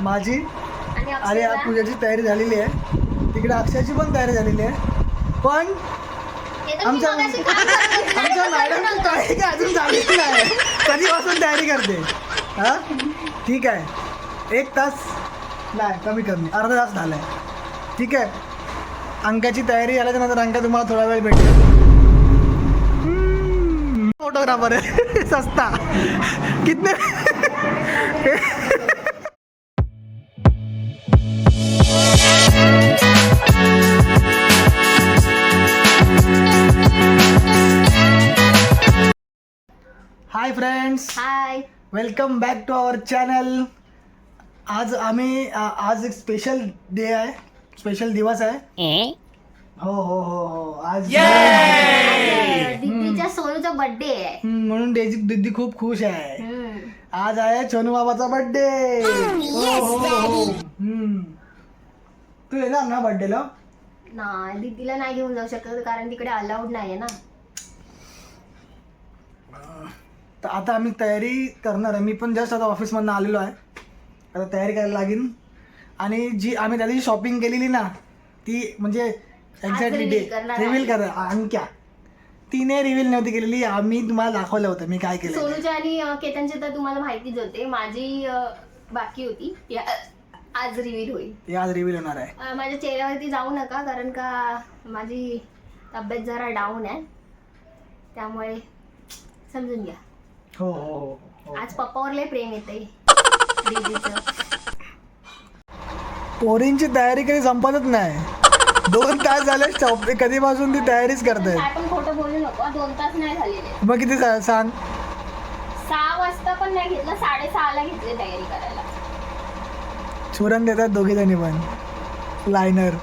माझी आणि पूजाची तयारी झालेली आहे. तिकडे अक्षयाची पण तयारी झालेली आहे. पण आमच्या मॅडमची तयारी काय अजून झालेली नाही. कधीपासून तयारी करते. हां ठीक आहे. 1 तास नाही कमी अर्धा तास झाला आहे. ठीक आहे. अंकाची तयारी झाल्याच्या नंतर अंका तुम्हाला थोडा वेळ भेटेल. फोटोग्राफर है सस्ता कितने hi friends, hi, welcome back to our channel. आज एक स्पेशल डे आहे, स्पेशल दिवस आहे. हो आज दीदीच्या सोनूचा बर्थडे आहे. म्हणून दीदी खूप खुश आहे. आज आहे छोनू बाबाचा बर्थडे. तू येणार ना बर्थडेला? नाही, दीदीला नाही घेऊन जाऊ शकत कारण तिकडे अलाउड नाहीये ना. तर आता आम्ही तयारी करणार आहे. मी पण जस्ट आता ऑफिसमधून आलेलो आहे. आता तयारी करायला लागेल. आणि जी आम्ही त्या दिवशी शॉपिंग केलेली ना, ती म्हणजे एक्झॅक्टली डे रिव्हील करा. अंक्या तिने रिव्हील नव्हती केलेली. आम्ही तुम्हाला दाखवलं होतं मी काय केलं. सोनूच्या आणि केतनचे तर तुम्हाला माहितीच होते. माझी बाकी होती ती आज रिव्हील होईल. ती आज रिव्हील होणार आहे. माझ्या चेहऱ्यावरती जाऊ नका कारण का माझी तब्येत जरा डाऊन आहे, त्यामुळे समजून घ्या. हो. आज पप्पावर लय प्रेम येते दीदीचं. पोरींची तयारी कधी संपतच नाही. 2 तास झाले शॉपिंग कधीपासून ती तयारीच करताय. काय पण खोटं बोलू नको. 2 तास नाही झालेले. मग किती सांग? 6 वाजता पण नाही घेतलं, 6:30ला घेतले तयारी करायला. चुरण देतात दोघे जणी पण लायनर.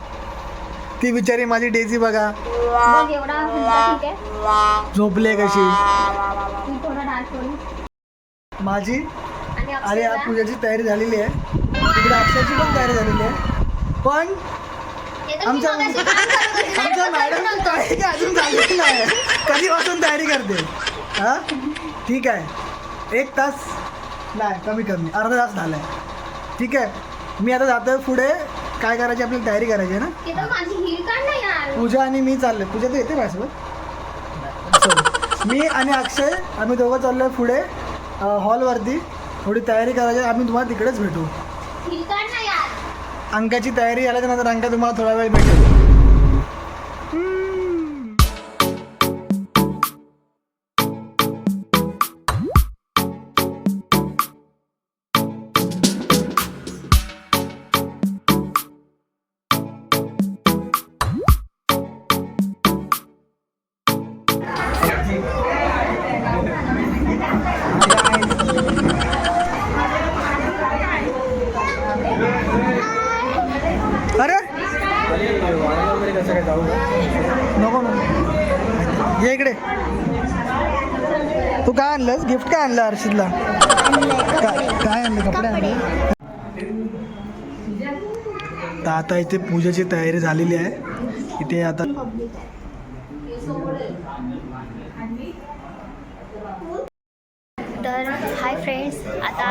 ती बिचारी माझी डेझी बघा मग एवढा ठीक आहे. झोपले कशी. तू थोडा डान्स करू. माझी आणि आणि पूजाची तयारी झालेली आहे. तिकडे अक्षयाची पण तयारी झालेली आहे. पण आमच्या मॅडमची तयारी काय अजून झालेली नाही. कधीपासून तयारी करते. हां ठीक आहे. 1 तास नाही कमी अर्धा तास झाला आहे. ठीक आहे. मी आता जातोय पुढे. काय करायची आपल्याला तयारी करायची आहे ना. माझी हिल काढ ना यार. पूजा आणि मी चाललोय. पूजा तर येते माझ्यासोबत. मी आणि अक्षय आम्ही दोघं चाललोय पुढे हॉलवरती. थोडी तयारी करायची. आम्ही तुम्हाला तिकडेच भेटू. हिल काढ ना यार. अंकाची तयारी झाल्याच्या नंतर अंका तुम्हाला थोडा वेळ भेटेल. अरे नको ये इकडे. तू काय आणलंस? गिफ्ट काय आणलं हर्षितला? काय आणलं? कपडे आणले. तर आता इथे पूजेची तयारी झालेली आहे. इथे आता तर हाय फ्रेंड्स, आता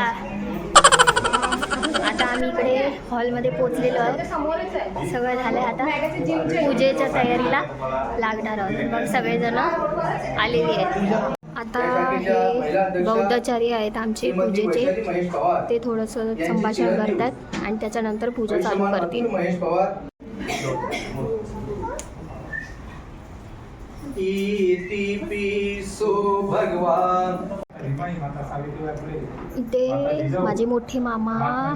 आम्ही इकडे हॉलमध्ये पोचलेलो आहे. सगळं झालं आहे. आता पूजेच्या तयारीला लागणार आहोत. मग सगळेजण आलेली आहेत. आता हे बौद्धाचार्य आहेत आमचे पूजेचे. ते थोडंसं संभाषण करतात आणि त्याच्यानंतर पूजा चालू करतील. इथे माझे मोठे मामा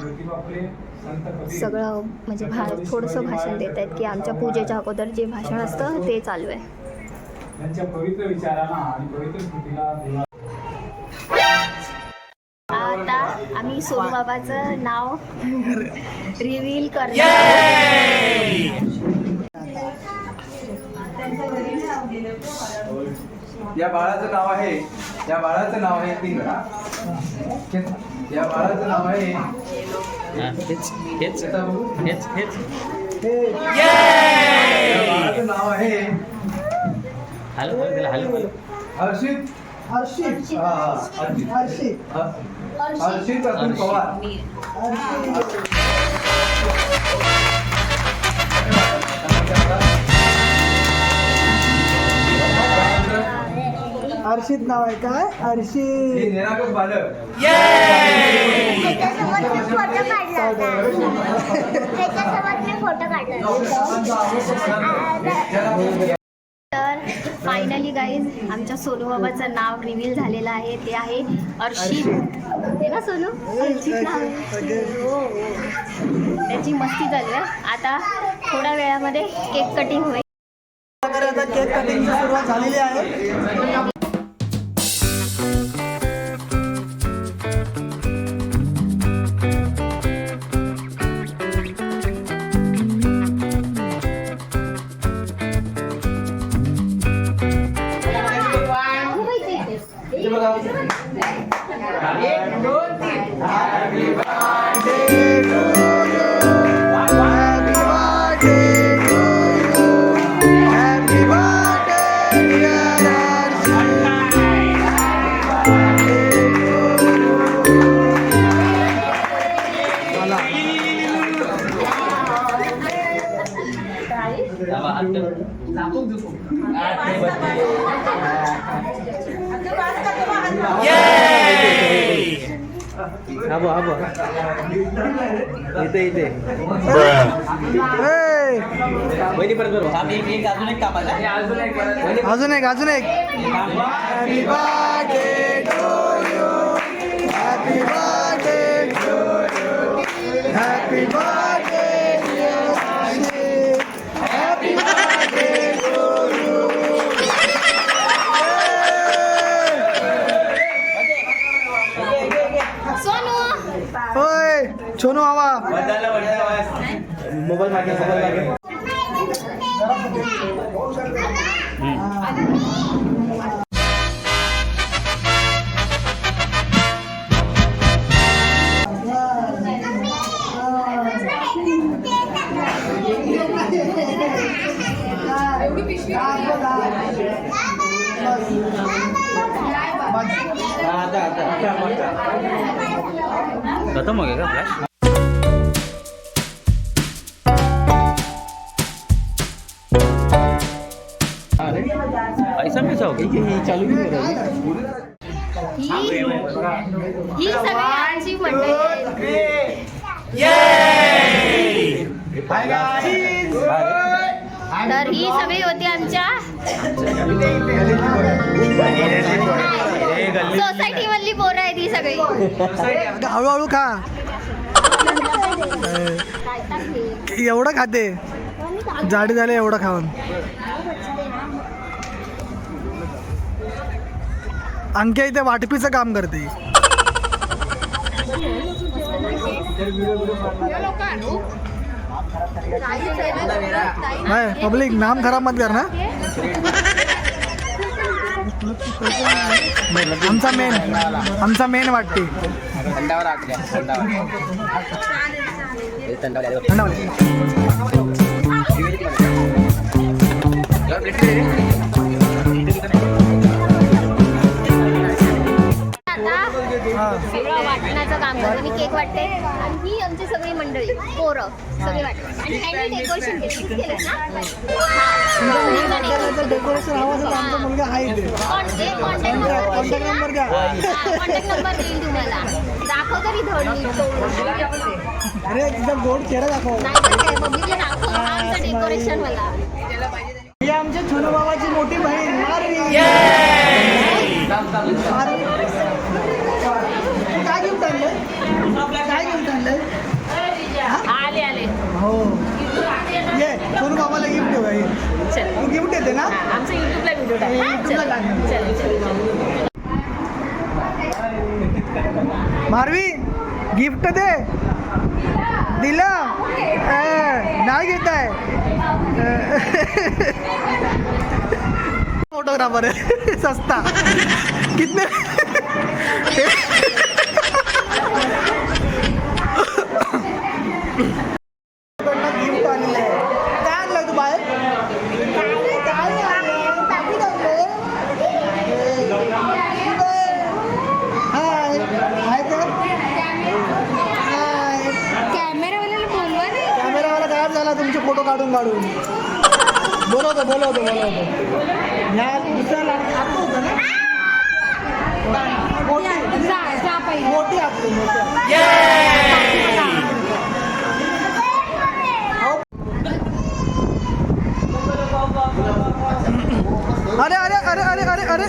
सगळं म्हणजे थोडंसं भाषण देत आहेत की आमच्या पूजेच्या अगोदर जे भाषण असतं ते चालू आहे. आता आम्ही सोनू बाबाचं नाव रिव्हील करणार. या बाळाचं नाव आहे या बाळाचं नाव आहे पिंगळा. या बाळाचं नाव आहे या बाळाचं नाव आहे हर्षित. हर्षित. हर्षित. हर्षित अतुल पवार. हर्षित नाव आहे काय? हर्षित. निरागस बालक. तर फायनली गाईज आमच्या सोनू बाबाचं नाव रिव्हील झालेलं आहे. ते आहे अर्शित. ते ना सोनू अर्शित नाव आहे. हो. त्याची मस्ती चालू आहे. आता थोड्या वेळामध्ये केक कटिंग होईल. आता केक कटिंगची सुरुवात झालेली आहे. इथे अजून एक happy birthday to you. Happy birthday to you. Happy birthday dear Harshit. Happy birthday to you. होय सोनू बाबा. मोबाईल मागे. खत्म हो गया क्या फ्लैश? ऐसा कैसा हो गया? चालू ही हो रहा है. ही सगळी आमची मंडळी आहे. तर ही सगळी होती आमच्या सोसायटी मधली पोरं आहे ती सगळी. हळूहळू खा. एवढं खाते जाडी झाले एवढं खाऊन. अंक्या इथे वाटपीचं काम करते. नाही पब्लिक नाम खराब मत कर ना. आमचा मेन वाटते. सगळं वाटण्याचं काम करतो. मी केक वाटते आणि ही आमची सगळी मंडळी पोरं सगळी वाटते. आणि त्यांनी डेकोरेशन केलं ना. डेकोरेशन हवं असेल आमचा मुलगा आहे. कॉन्टॅक्ट नंबर द्या. कॉन्टॅक्ट नंबर देईल तुम्हाला. दाखव तरी धडली. अरे एकदम गोड चेहरा दाखव. नाही तर काय बघितलं दाखव. आमचं डेकोरेशन मला. ही आमच्या छोनू बाबाची मोठी बहीण मारवी. काय गिफ्ट आणलंय? आले हो ये छोनू बाबाला गिफ्ट देऊ भाई. तू गिफ्ट देते ना. आमचं युट्यूबला व्हिडिओ मारवी गिफ्ट दे. दिलं नाही घेत आहे. फोटोग्राफर है सस्ता. कितने गिफ्ट आणले. काय आणलं तू बाहेर? हाय हाय तर तुमचे फोटो काढून बोलवतो ह्या दुसऱ्या लाडू होतं ना मोठी आपली अरे अरे अरे अरे अरे अरे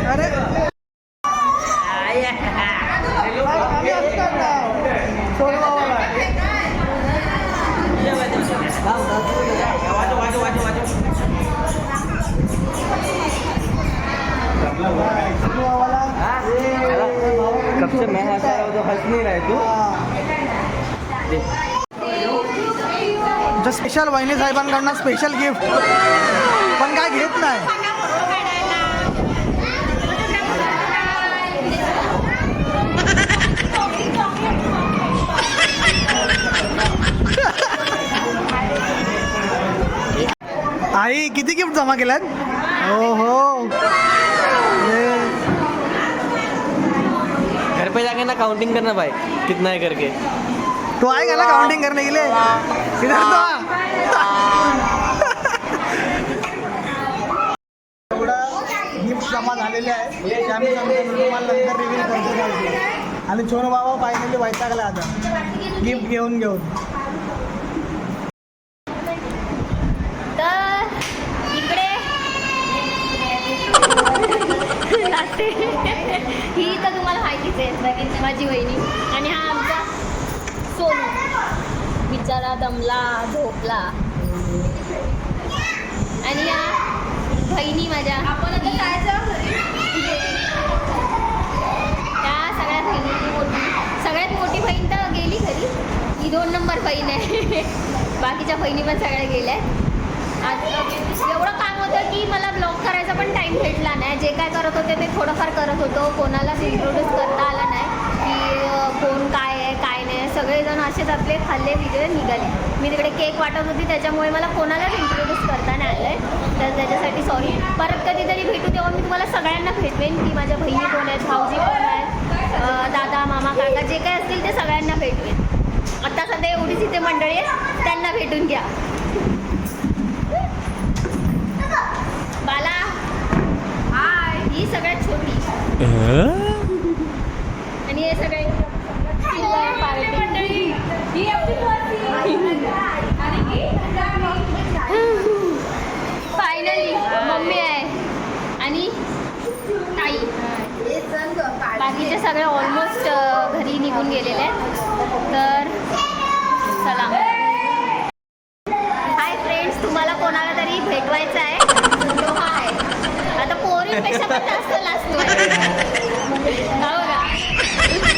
अरे कब से मैं हंस रहा हूँ तो हंस नहीं रहा तू स्पेशल वहिनी साहेबांकडनं स्पेशल गिफ्ट पण काय घेत नाही आई किती गिफ्ट जमा केल्यात हो हो घर पे जाके ना काउंटिंग करना भाई कितना है करके तो आएगा ना काउंटिंग करने के लिए इधर तो एवढा गिफ्ट जमा झालेले आहे ते आम्ही तुम्हाला नंतर रिव्हील करतो आणि छोनो बाबा फायनली वैतागला आता गिफ्ट घेऊन तर इकडे ही तर तुम्हाला माहितीच आहे माझी वहिनी आणि हा आमचा सोनू बिचारा दमला झोपला आणि या बहिणी माझ्या त्या सगळ्या बहिणीची सगळ्यात मोठी बहीण तर गेली खरी ही 2 नंबर बहीण आहे बाकीच्या बहिणी पण सगळ्या गेल्या एवढं काम होतं की मला ब्लॉग करायचा पण टाईम भेटला नाही जे काय करत होते ते थोडंफार करत होतो कोणालाच इंट्रोड्यूस करता आला नाही की कोण काय आहे काय नाही सगळेजण असेच आपले खाल्ले पिले निघाले मी तिकडे केक वाटत होती त्याच्यामुळे मला कोणालाच इंट्रोड्यूस करता नाही आलं आहे तर त्याच्यासाठी सॉरी परत कधीतरी भेटू तेव्हा मी तुम्हाला सगळ्यांना भेटवेन की माझ्या बहिणी कोण आहेत भाऊजी कोण आहेत दादा मामा काका जे काय असतील ते सगळ्यांना भेटवेन आता सध्या एवढीच इथे मंडळी आहे त्यांना भेटून घ्या बाला हाय ही सगळ्यात छोटी आणि हे सगळे फायनली मम्मी आहे आणि ताई बाकीचे सगळे ऑलमोस्ट घरी निघून गेलेले आहेत तर चला हाय फ्रेंड्स तुम्हाला कोणाला तरी भेटवायचं आहे तो हाय आता पोरींपेक्षा पण जास्त लाजतोय बघा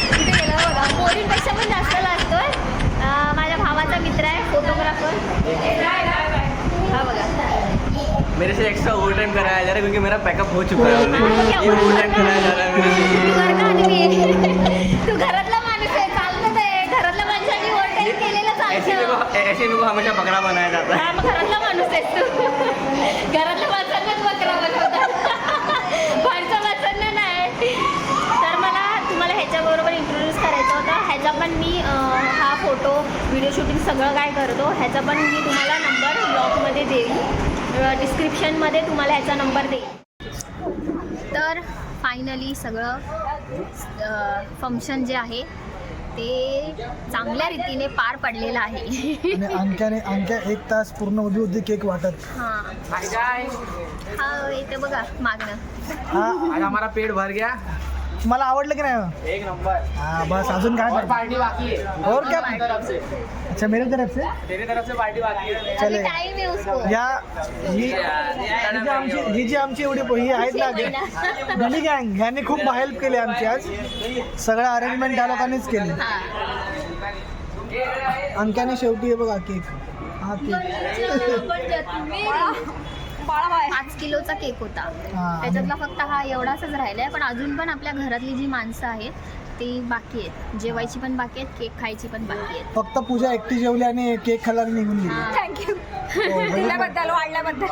कुठे गेला बघा पोरींपेक्षा पण जास्त लाजतोय माझ्या भावाचा मित्र आहे फोटोग्राफर हा बघा मेरे से एक्स्ट्रा ओवर टाइम कराया जा रहा है क्योंकि मेरा पैकअप हो चुका है ये ओवर टाइम कराया जा रहा है मेरे तू घरातला माणूस आहे चालतं आहे घरातल्या माणसांनी ओव्हर टाइम केलेलं चालतं ऐसे मेरे को हमेशा बकरा बनाया जाता है हा मग घरातला माणूस आहेस तू घरातल्या माणसांनाच बकरा बनवतात बाहेरच्या माणसांना नाही तर मला तुम्हाला ह्याच्याबरोबर इंट्रोड्यूस करायचं होतं ह्याचा पण मी हा फोटो व्हिडिओ शूटिंग सगळं काय करतो ह्याचा पण मी तुम्हाला नंबर ब्लॉगमध्ये देईन डिस्क्रिप्शनमध्ये तुम्हाला ह्याचा नंबर देईन तर फायनली सगळं फंक्शन जे आहे ते चांगल्या रीतीने पार पडलेलं आहे आणि अंक्या 1 तास पूर्ण उभी होती केक वाटत हां हा इथे बघा मागणं हा हमारा पेट भर गया मला आवडलं की नाही 1 नंबर हाँ बस अजून काय पार्टी बाकी है और क्या तरफ से अच्छा मेरे तरफ से तेरी तरफ से पार्टी बाकी है चले टाइम आहे उसको या ही जी आमची एवढी ही आहेत ना गली गँग ह्यांनी खूप हेल्प केली आमची आज सगळं अरेंजमेंट त्या लोकांनीच केली अंक्याने शेवटी हे बघा केक हा केक 5 किलोचा केक होता त्याच्यातला फक्त हा एवढाच राहिलाय पण अजून पण आपल्या घरातली जी माणसं आहेत ती बाकी आहेत, जेवायची पण बाकी आहेत, केक खायची पण बाकी आहेत. फक्त पूजा एकटी जेवली आणि केक खाल्ला आणि निघून गेली. थँक्यू. हो, दिल्याबद्दल वाढल्याबद्दल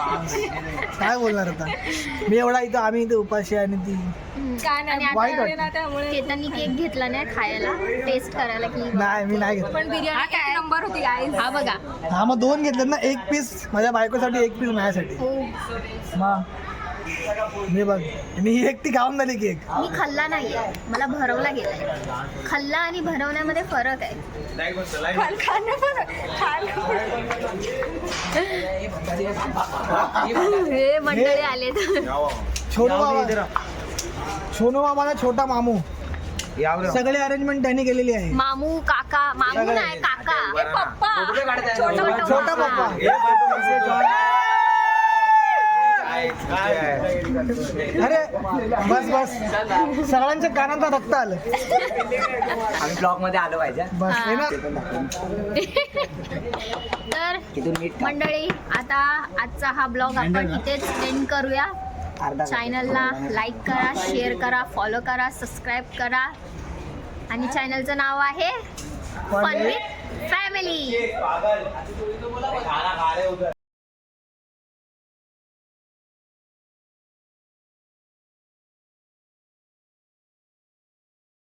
काय बोलणार आता मी एवढा इथं आम्ही इथे उपाशी आहे आणि ती आणि वाईट आता वाटतं. केतननी केक घेतला नाही खायला, टेस्ट करायला की नाही मी नाही घेतलं. पण बिर्याणी काय नंबर होती गाईज. हा बघा. हा मग 2 घेतलेत ना, 1 पीस माझ्या बायकोसाठी 1 पीस माझ्यासाठी. हो मग मी बघ मी ही एकटी खाऊन झाली केक. मी खाल्ला नाहीये, मला भरवला गेलाय. खाल्ला आणि भरवण्यामध्ये फरक आहे. हे मंडळी आले. सोनू मामाला छोटा मामू सगळे अरेंजमेंट त्यांनी केलेली आहे. मामू काका, मामू नाही काका, पप्पा, छोटा पप्पा. अरे बस बस सगळ्यांच्या कानांचा रक्त आलं. आम्ही ब्लॉग मध्ये आलो पाहिजे. बस आहे ना. तर मंडळी आता आजचा हा ब्लॉग आपण इथेच एंड करूया. चॅनलला लाईक करा, शेअर करा, फॉलो करा, सबस्क्राईब करा आणि चॅनलचं नाव आहे फन विथ फॅमिली.